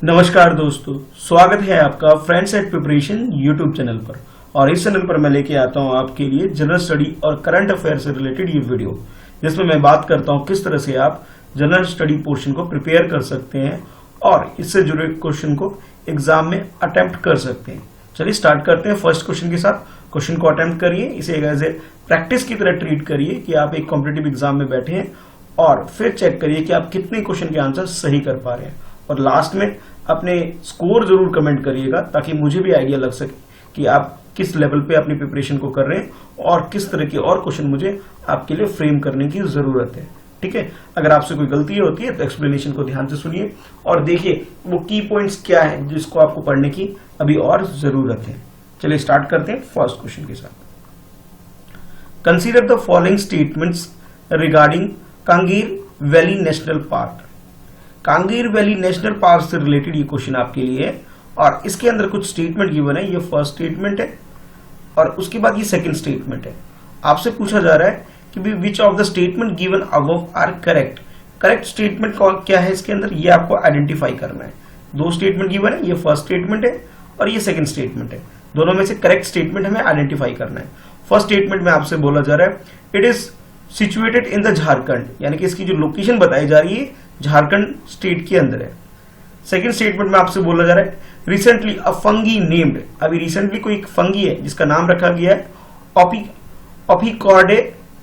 नमस्कार दोस्तों, स्वागत है आपका friends at preparation YouTube channel पर। और इस चैनल पर मैं लेके आता हूं आपके लिए जनरल स्टडी और करंट अफेयर से रिलेटेड ये वीडियो, जिसमें मैं बात करता हूं किस तरह से आप जनरल स्टडी पोर्शन को प्रिपेयर कर सकते हैं और इससे जुड़े क्वेश्चन को एग्जाम में अटेम्प्ट कर सकते हैं। चलिए स्टार्ट करते हैं फर्स्ट क्वेश्चन के साथ। क्वेश्चन को अटेम्प्ट करिए, इसे एज ए प्रैक्टिस की तरह ट्रीट करिए कि आप एक कॉम्पिटिटिव एग्जाम में बैठे हैं और फिर चेक करिए कि आप कितने क्वेश्चन के आंसर सही कर पा रहे हैं। और लास्ट में अपने स्कोर जरूर कमेंट करिएगा ताकि मुझे भी आइडिया लग सके कि आप किस लेवल पे अपनी प्रिपरेशन को कर रहे हैं और किस तरह के और क्वेश्चन मुझे आपके लिए फ्रेम करने की जरूरत है। ठीक है, अगर आपसे कोई गलती होती है तो एक्सप्लेनेशन को ध्यान से सुनिए और देखिए वो की पॉइंट्स क्या है जिसको आपको पढ़ने की अभी और जरूरत है। चलिए स्टार्ट करते हैं फर्स्ट क्वेश्चन के साथ। Consider the following statements regarding Kanger valley national park. Kanger valley national park से रिलेटेड ये क्वेश्चन आपके लिए है और इसके अंदर कुछ स्टेटमेंट गिवन है। ये फर्स्ट स्टेटमेंट है और उसके बाद ये सेकंड स्टेटमेंट है। आपसे पूछा जा रहा है कि which of the statement given above are correct. Correct statement क्या है इसके अंदर, ये आपको आइडेंटिफाई करना है। दो स्टेटमेंट गिवन है, ये फर्स्ट स्टेटमेंट है और ये सेकंड स्टेटमेंट है। दोनों में से करेक्ट स्टेटमेंट हमें आइडेंटिफाई करना है। फर्स्ट स्टेटमेंट में आपसे बोला जा रहा है it is situated in the Jharkhand, यानी कि इसकी जो लोकेशन बताई जा रही है झारखंड स्टेट के अंदर है। सेकंड स्टेटमेंट में आपसे बोला जा रहा है रिसेंटली अ फंगी नेम्ड, अभी रिसेंटली कोई एक फंगी है जिसका नाम रखा गया है ओपिकॉर्डे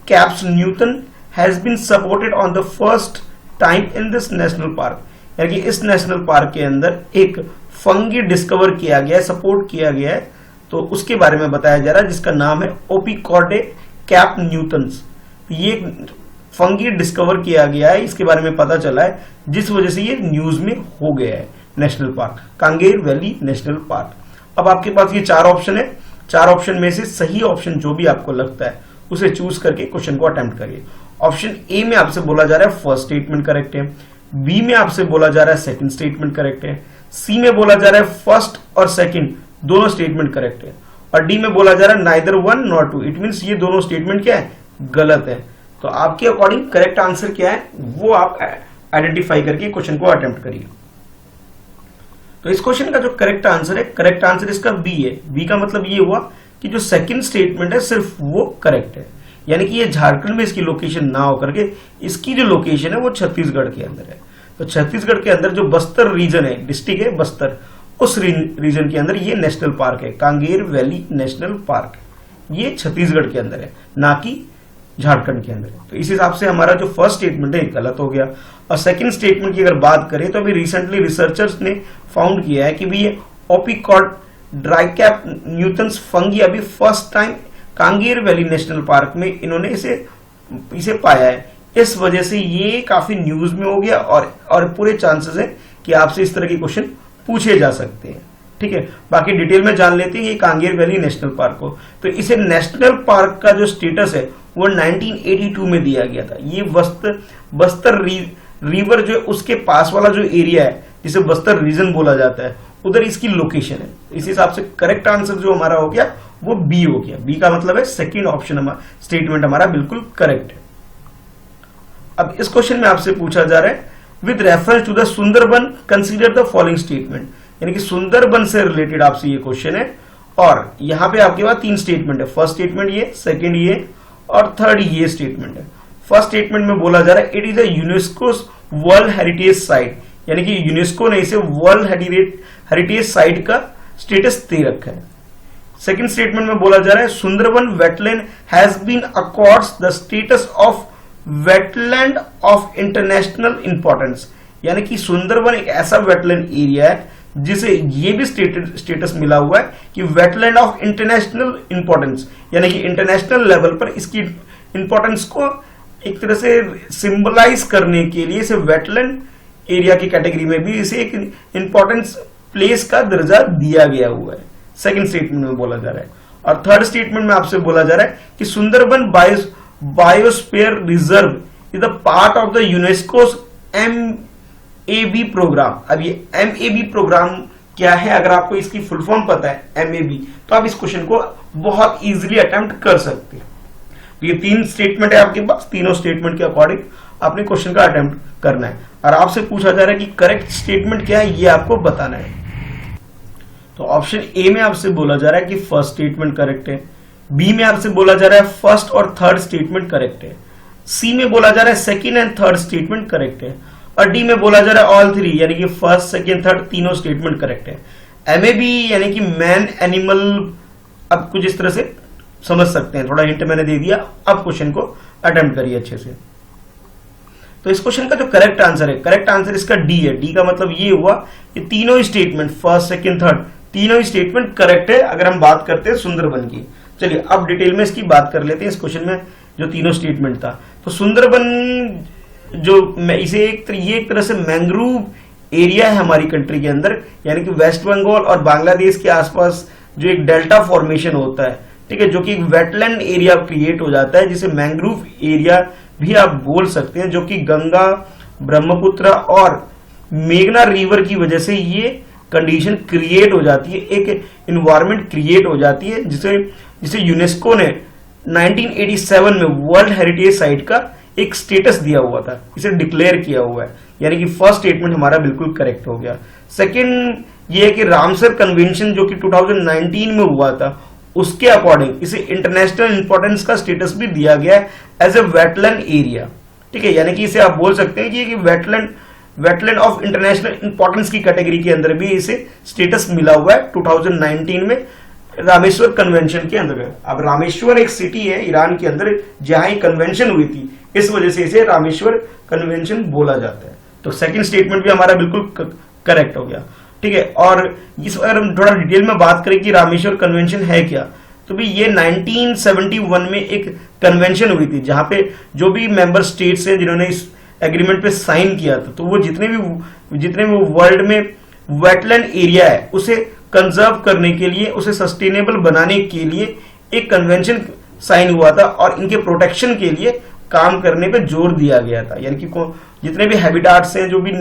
caps Newton has been supported on the first time in this national park, यानी कि इस नेशनल पार्क के अंदर एक फंगी डिस्कवर किया गया है, सपोर्ट किया गया है, तो उसके बारे में बताया जा रहा है जिसका नाम है ओपिकॉर्डे कैप न्यूटन्स। ये फंगी डिस्कवर किया गया है, इसके बारे में पता चला है जिस वजह से ये न्यूज में हो गया है national park, Kanger valley national park. अब आपके पास ये चार ऑप्शन है, चार ऑप्शन में से सही ऑप्शन जो भी आपको लगता है उसे चूज करके क्वेश्चन को अटेम्प्ट करिए। ऑप्शन ए में आपसे बोला जा रहा है फर्स्ट स्टेटमेंट करेक्ट है, बी में आपसे बोला जा रहा है सेकंड स्टेटमेंट करेक्ट है, सी में बोला जा रहा है फर्स्ट और सेकंड दोनों स्टेटमेंट करेक्ट है और डी में बोला जा रहा है neither one nor two. It means ये दोनों स्टेटमेंट क्या है, गलत है। तो आपके अकॉर्डिंग करेक्ट आंसर क्या है वो आप आइडेंटिफाई करके क्वेश्चन को अटेम्प्ट करिए। तो इस क्वेश्चन का जो करेक्ट आंसर है, करेक्ट आंसर इसका बी है। बी का मतलब ये हुआ कि जो सेकंड स्टेटमेंट है सिर्फ वो करेक्ट है, यानी कि ये झारखंड में इसकी लोकेशन ना होकर के इसकी जो लोकेशन है वो छत्तीसगढ़ के अंदर है। तो छत्तीसगढ़ के अंदर जो बस्तर रीजन है, डिस्ट्रिक्ट है बस्तर, उस रीजन के अंदर ये नेशनल पार्क है, कांगेर वैली नेशनल पार्क। ये छत्तीसगढ़ के अंदर है, ना कि झारखंड के अंदर है। तो इस हिसाब से हमारा जो फर्स्ट स्टेटमेंट है गलत हो गया। और सेकंड स्टेटमेंट की अगर बात करें तो अभी रिसेंटली रिसर्चर्स ने फाउंड किया है कि भी ये ओपिकॉर्ड ड्राइकैप न्यूटन्स फंगी अभी first time Kanger valley national park में इन्होंने इसे पाया है। इस वजह से ये काफी न्यूज में हो गया और पूरे चांसेस है कि आपसे इस तरह के क्वेश्चन पूछे जा सकते हैं। ठीक है, बाकी डिटेल में जान लेते हैं ये कांगेर वैली नेशनल पार्क को। तो इसे नेशनल पार्क का जो स्टेटस है वो 1982 में दिया गया था। ये बस्तर रिवर जो उसके पास वाला जो एरिया है जिसे बस्तर रीजन बोला जाता है उधर इसकी लोकेशन है। इस हिसाब से करेक्ट आंसर जो हमारा हो गया वो बी हो गया। बी का मतलब है सेकंड ऑप्शन स्टेटमेंट हमारा बिल्कुल करेक्ट है। अब इस क्वेश्चन में आपसे पूछा जा रहा है with reference to the Sundarban consider the following statement, यानी कि सुंदरबन से रिलेटेड आपसे ये क्वेश्चन है और यहां पे आपके पास तीन स्टेटमेंट है। फर्स्ट स्टेटमेंट ये, सेकंड ये और थर्ड ये स्टेटमेंट है। फर्स्ट स्टेटमेंट में बोला जा रहा है it is a UNESCO world heritage site, यानी कि यूनेस्को ने इसे वर्ल्ड हेरिटेज साइट का स्टेटस दे रखा है। सेकंड स्टेटमेंट में बोला जा रहा है Sundarban wetland has been accords the status of wetland of international importance, यानी कि सुंदरबन एक ऐसा वेटलैंड एरिया है जिसे ये भी स्टेटस मिला हुआ है कि वेटलैंड ऑफ इंटरनेशनल इंपॉर्टेंस, यानी कि इंटरनेशनल लेवल पर इसकी इंपॉर्टेंस को एक तरह से सिंबलाइज करने के लिए इसे वेटलैंड एरिया की कैटेगरी में भी इसे एक इंपॉर्टेंस प्लेस का दर्जा दिया गया हुआ है। सेकंड स्टेटमेंट में बोला जा रहा है। और थर्ड स्टेटमेंट में आपसे बोला जा रहा है कि Sundarban biosphere reserve is the part of the UNESCO MAB programme. अब ये MAB प्रोग्राम क्या है, अगर आपको इसकी फुल फॉर्म पता है MAB, तो आप इस क्वेश्चन को बहुत इजीली अटेम्प्ट कर सकते हैं। ये तीन स्टेटमेंट है आपके पास, तीनों स्टेटमेंट के अकॉर्डिंग आपने क्वेश्चन का अटेम्प्ट करना है। और आपसे पूछा जा रहा है कि करेक्ट स्टेटमेंट क्या है, ये आपको बताना है। तो ऑप्शन ए में आपसे बोला जा रहा है कि फर्स्ट स्टेटमेंट करेक्ट है, बी में आपसे बोला जा रहा है फर्स्ट और थर्ड स्टेटमेंट करेक्ट है, सी में बोला जा रहा है second and third statement correct है, और डी में बोला जा रहा है ऑल थ्री यानी कि फर्स्ट सेकंड थर्ड तीनों स्टेटमेंट करेक्ट है। एमएबी यानी कि मैन एनिमल, अब कुछ इस तरह से समझ सकते हैं, थोड़ा हिंट मैंने दे दिया, अब क्वेश्चन को अटेम्प्ट करिए अच्छे से। तो इस क्वेश्चन का जो करेक्ट आंसर है, करेक्ट आंसर इसका डी है। डी का मतलब ये हुआ कि तीनों स्टेटमेंट फर्स्ट सेकंड थर्ड तीनों स्टेटमेंट करेक्ट है अगर हम बात करते हैं सुंदरबन की। चलिए अब डिटेल में इसकी बात कर लेते हैं। इस क्वेश्चन में जो तीनों स्टेटमेंट था, तो सुंदरबन जो इसे ये एक तरह से मैंग्रोव एरिया है हमारी कंट्री के अंदर, यानी कि वेस्ट बंगाल और बांग्लादेश के आसपास जो एक डेल्टा फॉर्मेशन होता है, ठीक है, जो कि एक वेटलैंड एरिया क्रिएट हो जाता है, जिसे मैंग्रोव एरिया भी आप बोल सकते हैं, जो कि गंगा, ब्रह्मपुत्र और मेघना रिवर की वजह से ये कंडीशन क्रिएट हो जाती है, एक इन्वायरमेंट क्रिएट हो जाती है, जिसे यूनेस्को ने 1987 में वर्ल्ड हेरिटेज साइट का एक स्टेटस दिया हुआ था, इसे डिक्लेयर किया हुआ है। यानी कि फर्स्ट स्टेटमेंट हमारा बिल्कुल करेक्ट हो गया। सेकंड ये है कि रामसर कन्वेंशन जो कि 2019 में हुआ था, उसके अकॉर्डिंग इसे इंटरनेशनल इंपॉर्टेंस का स्टेटस भी दिया गया है एज ए वेटलैंड एरिया, ठीक है, यानी कि इसे आप बोल सकते हैं कि वेटलैंड ऑफ इंटरनेशनल इंपॉर्टेंस की कैटेगरी के अंदर भी इसे स्टेटस मिला हुआ है 2019 में रामेश्वर कन्वेंशन के अंतर्गत। अब रामेश्वर एक सिटी है ईरान के अंदर जहां ये कन्वेंशन हुई थी, इस वजह से इसे रामेश्वर कन्वेंशन बोला जाता है। तो सेकंड स्टेटमेंट भी हमारा बिल्कुल करेक्ट हो गया, ठीक है। और इस अगर हम थोड़ा डिटेल में बात करें कि रामेश्वर कन्वेंशन है क्या, तो भी ये 1971 में एक कन्वेंशन हुई थी जहां पे जो भी मेंबर स्टेट्स हैं जिन्होंने इस एग्रीमेंट पे साइन किया था, तो वो जितने भी वर्ल्ड में वेटलैंड एरिया है उसे कंजर्व करने के लिए, उसे सस्टेनेबल बनाने के लिए एक कन्वेंशन साइन हुआ था और इनके प्रोटेक्शन के लिए काम करने पे जोर दिया गया था। यानी कि जितने भी हैबिटाट्स हैं, जो भी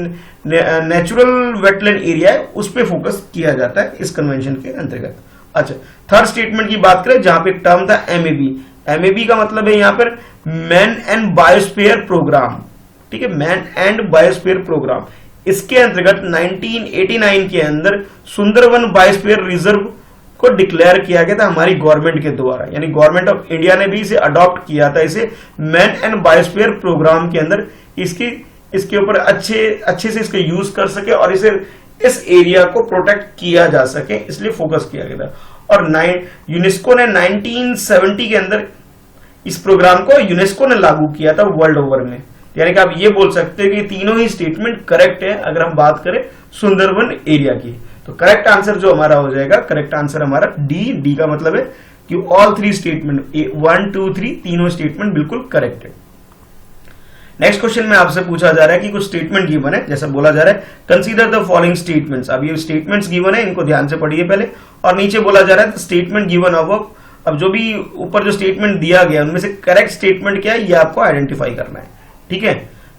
नेचुरल वेटलैंड एरिया है, उस पे फोकस किया जाता है इस कन्वेंशन के अंतर्गत। अच्छा, थर्ड स्टेटमेंट की बात करें जहां पे एक टर्म था एमएबी। एमएबी का मतलब है यहां पर मैन एंड बायोस्फीयर प्रोग्राम, ठीक है, मैन एंड बायोस्फीयर प्रोग्राम। इसके अंतर्गत 1989 के अंदर सुंदरवन बायोस्फीयर रिजर्व को डिक्लेयर किया गया था हमारी गवर्नमेंट के द्वारा, यानी गवर्नमेंट ऑफ इंडिया ने भी इसे अडॉप्ट किया था, इसे मैन एंड बायोस्फीयर प्रोग्राम के अंदर इसके ऊपर अच्छे से इसका यूज कर सके और इस एरिया को प्रोटेक्ट किया जा सके, इसलिए फोकस किया गया था। और यूनेस्को ने 1970 के अंदर इस प्रोग्राम को यूनेस्को ने लागू किया था वर्ल्ड ओवर में। यानी कि आप ये बोल सकते हैं कि तीनों ही स्टेटमेंट करेक्ट है अगर हम बात करें सुंदरवन एरिया की। तो करेक्ट आंसर जो हमारा हो जाएगा, करेक्ट आंसर हमारा डी का मतलब है कि ऑल थ्री स्टेटमेंट 1, 2, 3 तीनों स्टेटमेंट बिल्कुल करेक्ट है। नेक्स्ट क्वेश्चन में आपसे पूछा जा रहा है कि कुछ स्टेटमेंट गिवन है, जैसा बोला जा रहा है कंसीडर द फॉलोइंग स्टेटमेंट्स। अब ये स्टेटमेंट्स गिवन है, इनको ध्यान से पढ़िए पहले, और नीचे बोला जा रहा है स्टेटमेंट गिवन अब जो भी ऊपर जो स्टेटमेंट दिया गया उनमें से करेक्ट स्टेटमेंट क्या है ये आपको आइडेंटिफाई करना है, ठीक है।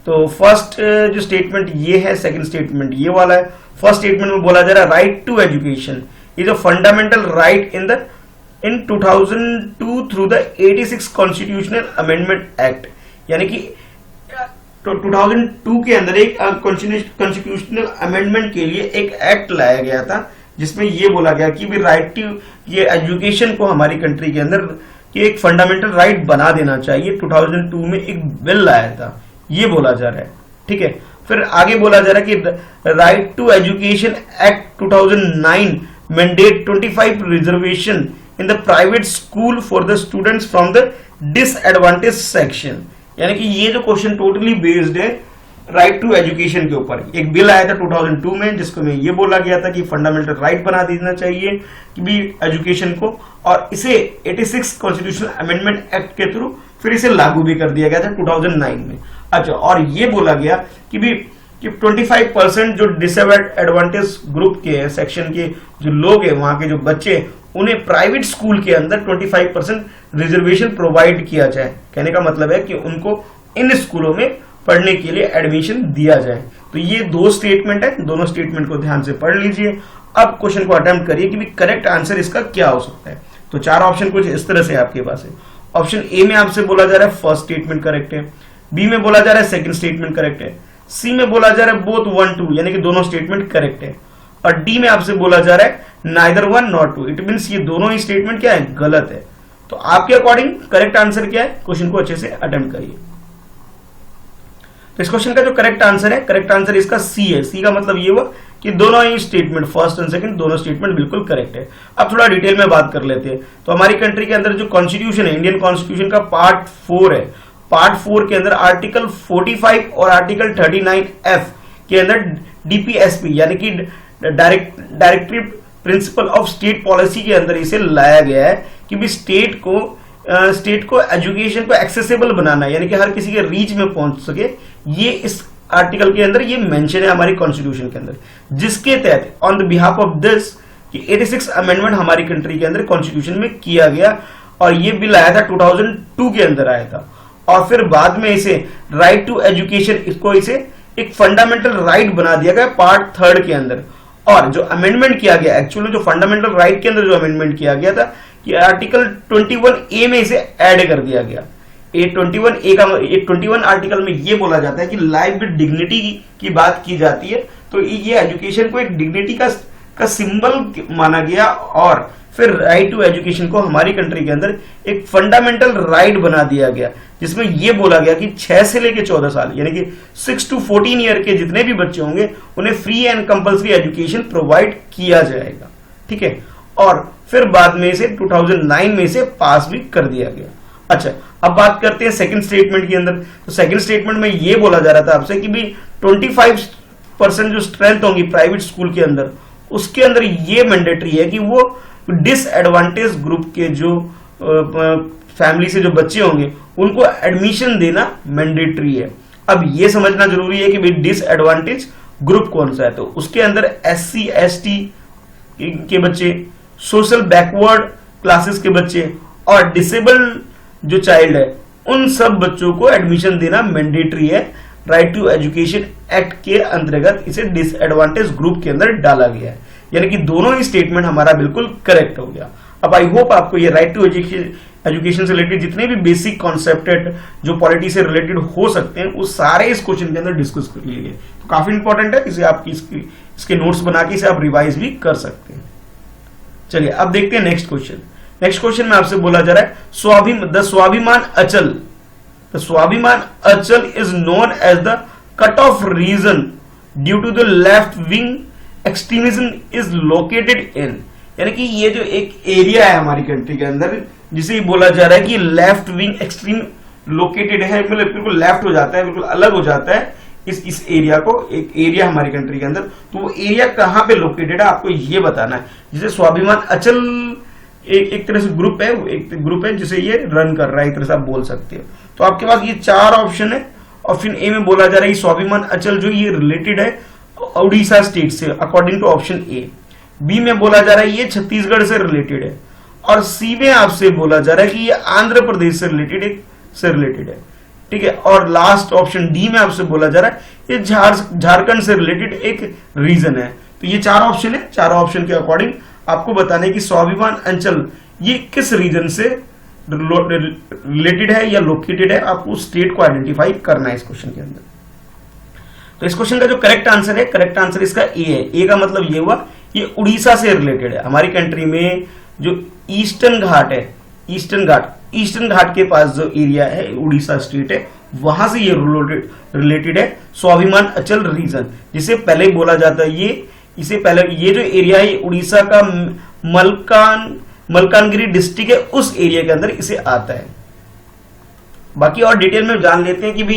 तो फर्स्ट जो स्टेटमेंट ये है, सेकंड स्टेटमेंट ये वाला है। फर्स्ट स्टेटमेंट में बोला जा रहा है right to education is a fundamental right in 2002 through the 86 constitutional amendment act. यानी कि तो 2002 के अंदर एक कॉन्स्टिट्यूशनल अमेंडमेंट के लिए एक एक्ट लाया गया था जिसमें ये बोला गया कि भी राइट टू ये एजुकेशन को हमारी कंट्री के अंदर कि एक फंडामेंटल राइट बना देना चाहिए। 2002 में एक बिल लाया था, ये बोला जा रहा है, ठीक है। फिर आगे बोला जा रहा है कि right to education act 2009 mandate 25 reservation in the private school for the students from the disadvantage section. यानी कि ये जो क्वेश्चन टोटली बेस्ड है राइट टू एजुकेशन के ऊपर। एक बिल आया था 2002 में जिसको में ये बोला गया था कि फंडामेंटल राइट बना देना चाहिए कि भी एजुकेशन को, और इसे 86 कॉन्स्टिट्यूशनल अमेंडमेंट एक्ट के थ्रू फिर इसे लागू भी कर दिया गया था 2009 में। अच्छा, और ये बोला गया कि भी कि 25% जो डिसएडवांटेज ग्रुप के सेक्शन के जो लोग हैं, वहां के जो बच्चे, उन्हें प्राइवेट स्कूल के अंदर 25% रिजर्वेशन प्रोवाइड किया जाए। कहने का मतलब है कि उनको इन स्कूलों में पढ़ने के लिए एडमिशन दिया जाए। तो ये दो स्टेटमेंट है, दोनों स्टेटमेंट को ध्यान से पढ़ लीजिए। अब क्वेश्चन को अटेम्प्ट करिए कि करेक्ट आंसर इसका क्या हो सकता है। तो चार ऑप्शन कुछ इस तरह से आपके पास है। ऑप्शन ए में आपसे बोला जा रहा है फर्स्ट स्टेटमेंट करेक्ट है, बी में बोला जा रहा है सेकंड स्टेटमेंट करेक्ट है, सी में बोला जा रहा है बोथ 1 2 यानी कि दोनों स्टेटमेंट करेक्ट है, और डी में आपसे बोला जा रहा है नाइदर 1 नॉट 2, इट मींस ये दोनों ही स्टेटमेंट क्या है, गलत है। तो आपके अकॉर्डिंग करेक्ट आंसर क्या है, क्वेश्चन को अच्छे से अटेम्प्ट करिए। तो इस क्वेश्चन का जो करेक्ट आंसर है, करेक्ट आंसर इसका सी है। सी का मतलब ये हुआ कि दोनों ही स्टेटमेंट, फर्स्ट एंड सेकंड दोनों स्टेटमेंट बिल्कुल करेक्ट है। अब थोड़ा डिटेल में बात कर लेते हैं। तो हमारी कंट्री के अंदर जो कॉन्स्टिट्यूशन है, इंडियन कॉन्स्टिट्यूशन का पार्ट 4 है, पार्ट 4 के अंदर आर्टिकल 45 और आर्टिकल 39F के अंदर डीपीएसपी यानी कि directive principle of state policy के अंदर इसे लाया गया है कि भी स्टेट को एजुकेशन को एक्सेसिबल बनाना है, यानी कि हर किसी के रीच में पहुंच सके। ये इस आर्टिकल के अंदर ये मेंशन है हमारी कॉन्स्टिट्यूशन के अंदर, जिसके तहत on the behalf of this कि 86 अमेंडमेंट हमारी कंट्री के अंदर कॉन्स्टिट्यूशन में किया गया, और ये बिल आया था 2002 के अंदर आया था। और फिर बाद में इसे राइट टू एजुकेशन, इसको इसे एक फंडामेंटल राइट बना दिया गया पार्ट 3 के अंदर। और जो अमेंडमेंट किया गया, एक्चुअली जो फंडामेंटल राइट के अंदर जो अमेंडमेंट किया गया था कि आर्टिकल 21A में इसे ऐड कर दिया गया। 21 आर्टिकल में ये बोला जाता है कि लाइफ विद डिग्निटी की बात की जाती है, तो ये एजुकेशन को एक डिग्निटी का सिंबल माना गया, और फिर राइट टू एजुकेशन को हमारी कंट्री के अंदर एक फंडामेंटल राइट बना दिया गया, जिसमें यह बोला गया कि 6 से लेकर 14 साल यानी कि 6 to 14 ईयर के जितने भी बच्चे होंगे उन्हें free and compulsory education provide किया जाएगा। ठीक है, और फिर बाद में इसे 2009 में इसे पास भी कर दिया गया। अच्छा, अब बात करते हैं सेकंड स्टेटमेंट के अंदर। तो सेकंड स्टेटमेंट में यह बोला जा रहा था आपसे कि भी 25% जो स्ट्रेंथ होंगी प्राइवेट स्कूल के अंदर, उसके अंदर ये मैंडेटरी है कि वो डिसएडवांटेज ग्रुप के जो फैमिली से जो बच्चे होंगे उनको एडमिशन देना मैंडेटरी है। अब ये समझना जरूरी है कि भाई डिसएडवांटेज ग्रुप कौन सा है, तो उसके अंदर SC ST के बच्चे, सोशल बैकवर्ड क्लासेस के बच्चे और डिसेबल्ड जो चाइल्ड है, उन सब बच्चों को एडमिशन देना मैंडेटरी है। राइट टू एजुकेशन एक्ट के अंतर्गत इसे डिसएडवांटेज ग्रुप के अंदर डाला गया है, यानी कि दोनों ही स्टेटमेंट हमारा बिल्कुल करेक्ट हो गया। अब आई होप आपको ये राइट टू एजुकेशन से रिलेटेड जितने भी बेसिक कॉन्सेप्ट जो पॉलिटी से रिलेटेड हो सकते हैं वो सारे इस क्वेश्चन के अंदर डिस्कस कर लिए गए। तो काफी इंपॉर्टेंट है, इसे आप इसके नोट्स बना के इसे आप रिवाइज भी कर सकते हैं। चलिए अब देखते हैं नेक्स्ट क्वेश्चन। नेक्स्ट क्वेश्चन में आपसे बोला जा रहा है द स्वाभिमान अचल, the Swabhiman Anchal is known as the cut off region due to the left wing extremism is located in, यानी कि ये जो एक एरिया है हमारी कंट्री के अंदर जिसे बोला जा रहा है कि लेफ्ट विंग एक्सट्रीम लोकेटेड है, मतलब बिल्कुल लेफ्ट हो जाता है, बिल्कुल अलग हो जाता है इस एरिया को, एक एरिया हमारी कंट्री के अंदर, तो वो एरिया कहां पे लोकेटेड है आपको ये बताना है। जिसे स्वाभिमान अचल एक तरह से ग्रुप है जिसे ये रन कर रहा है, एक तरह से आप बोल सकते हो। तो आपके पास ये 4 ऑप्शन है। ऑप्शन ए में बोला जा रहा है स्वाभिमान अचल जो ये रिलेटेड है उड़ीसा स्टेट से according to option A. B में बोला जा रहा है ये छत्तीसगढ़ से रिलेटेड है, और सी में आपसे बोला जा रहा है कि ये आंध्र प्रदेश से रिलेटेड है। ठीक है, और लास्ट ऑप्शन डी में आपसे बोला जा रहा है ये झारखंड से रिलेटेड एक रीजन है। तो ये 4 ऑप्शन है, 4 ऑप्शन के अकॉर्डिंग आपको बताना है कि स्वाभिमान अंचल ये किस रीजन से रिलेटेड है या लोकेटेड है, आपको उस स्टेट को आइडेंटिफाई करना है इस क्वेश्चन के अंदर। तो इस क्वेश्चन का जो करेक्ट आंसर है, करेक्ट आंसर इसका ए है। ए का मतलब ये हुआ ये उड़ीसा से रिलेटेड है। हमारी कंट्री में जो ईस्टर्न घाट है, ईस्टर्न घाट के पास जो एरिया है उड़ीसा स्टेट है, वहां से ये रिलेटेड है स्वाभिमान अचल रीजन, जिसे पहले बोला जाता है इसे पहले ये जो एरिया है उड़ीसा का मलकानगिरी डिस्ट्रिक्ट है, उस एरिया के अंदर इसे आता है। बाकी और डिटेल में जान लेते हैं कि भाई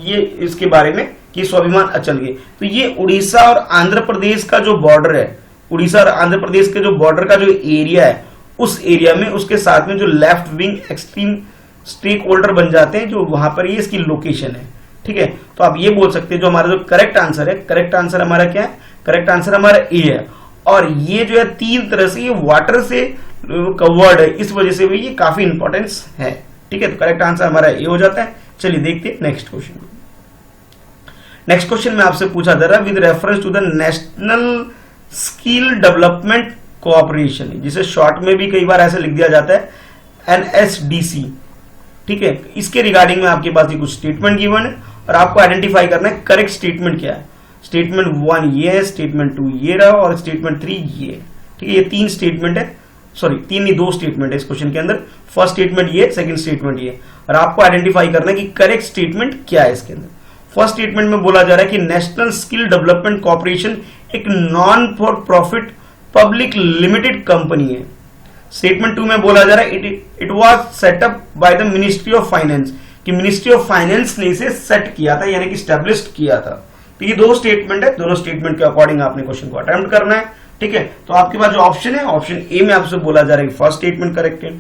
ये इसके बारे में कि स्वाभिमान अचल के, तो ये उड़ीसा और आंध्र प्रदेश का जो बॉर्डर है, उड़ीसा और आंध्र प्रदेश के जो बॉर्डर का जो एरिया है, उस एरिया में उसके साथ में जो left wing extreme stakeholder बन जाते हैं, जो वहां पर ये इसकी लोकेशन है। ठीक है, तो आप ये बोल सकते हैं जो हमारा जो करेक्ट आंसर है, करेक्ट आंसर हमारा क्या है, करेक्ट आंसर हमारा ए है। और ये जो है 3 तरह से ये वाटर से कवर्ड है, इस वजह से भी ये काफी इंपॉर्टेंस है। ठीक है, तो करेक्ट आंसर हमारा ए हो जाता है। चलिए देखते हैं नेक्स्ट क्वेश्चन। नेक्स्ट क्वेश्चन में आपसे पूछा जा रहा है with reference to the national skill development cooperation, जिसे शॉर्ट में भी कई बार ऐसे लिख दिया जाता है NSDC। ठीक है, इसके रिगार्डिंग में आपके पास कुछ स्टेटमेंट गिवन है और आपको आइडेंटिफाई करना है करेक्ट स्टेटमेंट क्या है। स्टेटमेंट 1 ये है, स्टेटमेंट 2 ये रहा और स्टेटमेंट 3 ये है। ठीक है, ये 3 स्टेटमेंट है, सॉरी 3 नहीं 2 स्टेटमेंट है इस क्वेश्चन के अंदर। फर्स्ट स्टेटमेंट ये, सेकंड स्टेटमेंट ये, और आपको आइडेंटिफाई करना है कि करेक्ट स्टेटमेंट क्या है इसके अंदर। फर्स्ट स्टेटमेंट में बोला जा रहा है कि नेशनल स्किल डेवलपमेंट कॉर्पोरेशन एक non for profit public limited company है। स्टेटमेंट 2 में बोला जा रहा है it was setup by the ministry of finance, कि मिनिस्ट्री ऑफ फाइनेंस ने इसे सेट किया था, यानी कि स्टैब्लिश किया था। तो ये 2 स्टेटमेंट है, दोनों स्टेटमेंट के अकॉर्डिंग आपने क्वेश्चन को अटेम्प्ट करना है। ठीक है, तो आपके पास जो ऑप्शन है, ऑप्शन ए में आपसे बोला जा रहा है कि फर्स्ट स्टेटमेंट करेक्ट है,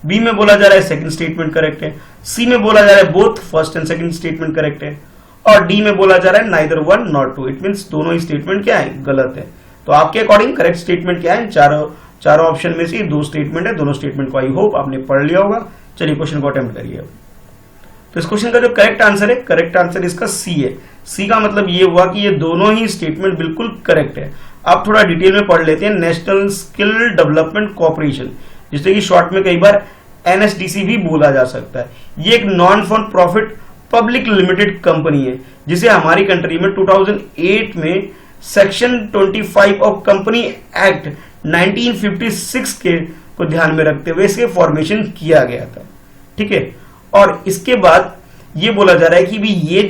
बी में बोला जा रहा है सेकंड स्टेटमेंट करेक्ट है, सी में बोला जा रहा है both first and second statement correct है, और डी में बोला जा रहा है नाइदर 1 नॉट 2। इट मींस दोनों ही स्टेटमेंट क्या है, गलत है। तो आपके अकॉर्डिंग करेक्ट स्टेटमेंट क्या है, चारों ऑप्शन में से 2 स्टेटमेंट है। दोनों स्टेटमेंट को आई होप आपने पढ़ लिया होगा। चलिए क्वेश्चन को अटेम्प्ट करिए। तो इस क्वेश्चन का जो करेक्ट आंसर है, करेक्ट आंसर इसका सी है। सी का मतलब ये हुआ कि ये दोनों ही स्टेटमेंट बिल्कुल करेक्ट है। आप थोड़ा डिटेल में पढ़ लेते हैं। नेशनल स्किल डेवलपमेंट कॉर्पोरेशन, जिसे कि शॉर्ट में कई बार एनएसडीसी भी बोला जा सकता है, ये एक non for profit public limited company है, जिसे हमारी कंट्री में 2008 में सेक्शन 25 ऑफ कंपनी एक्ट 1956 के को ध्यान में रखते हुए इसके फॉर्मेशन किया गया था। ठीक है, और इसके बाद ये बोला जा रहा है कि भी ये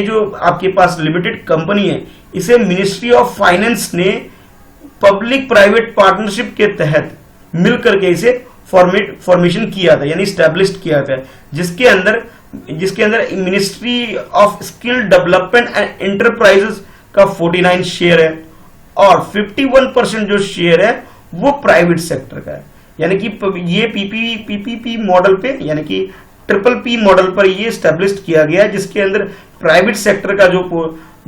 जो आपके पास लिमिटेड कंपनी है, इसे मिनिस्ट्री ऑफ फाइनेंस ने पब्लिक प्राइवेट पार्टनरशिप के तहत मिलकर के इसे फॉर्मेशन किया था, यानी स्टैब्लिश किया था, जिसके अंदर ministry of skill development and enterprises का 49 शेयर है और 51% जो शेयर है वो प्राइवेट सेक्टर का है। यानी कि ये पीपीपी मॉडल पे, यानी कि ट्रिपल पी मॉडल पर ये स्टैब्लिश किया गया है, जिसके अंदर प्राइवेट सेक्टर का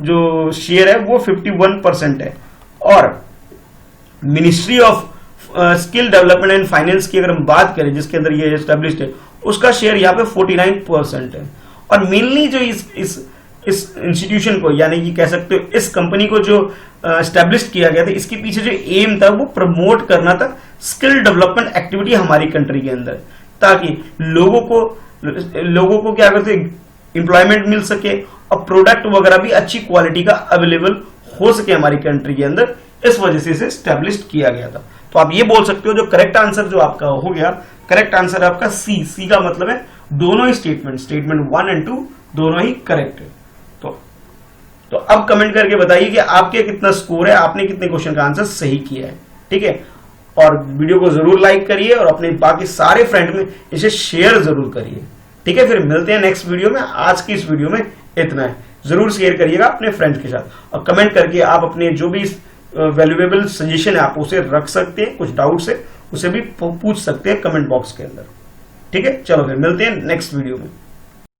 जो शेयर है वो 51% है। और ministry of skill development and finance की अगर हम बात करें, जिसके अंदर ये एस्टेब्लिश्ड है, उसका शेयर यहाँ पे 49% है। और मेनली जो इस इंस्टीट्यूशन को, यानी कि कह सकते हो इस कंपनी को जो एस्टेब्लिश किया गया था, इसके पीछे जो एम था वो प्रमोट करना था स्किल डेवलपमेंट एक्टिविटी हमारी कंट्री के अंदर, ताकि लोगों को क्या करते एम्प्लॉयमेंट मिल सके और प्रोडक्ट वगैरह भी अच्छी क्वालिटी का अवेलेबल हो सके हमारी कंट्री के अंदर। इस वजह से इसे एस्टेब्लिश किया गया था। तो आप ये बोल सकते हो जो करेक्ट आंसर जो आपका हो गया, करेक्ट आंसर आपका सी। सी का मतलब है दोनों ही स्टेटमेंट 1 एंड 2 दोनों ही करेक्ट है। तो अब कमेंट करके बताइए कि आपके कितना स्कोर है, आपने कितने क्वेश्चन का आंसर सही किया है। ठीक है, और वीडियो को जरूर लाइक करिए और अपने बाकी सारे फ्रेंड में इसे शेयर जरूर करिए। ठीक है, फिर मिलते हैं नेक्स्ट वीडियो में। आज की इस वीडियो में इतना है। जरूर शेयर करिएगा अपने फ्रेंड्स के साथ, और कमेंट करके आप अपने जो भी वैल्यूएबल सजेशन है आप उसे रख सकते हैं। कुछ डाउट्स है उसे भी पूछ सकते हैं कमेंट बॉक्स के अंदर। ठीक है, चलो फिर मिलते हैं नेक्स्ट वीडियो में।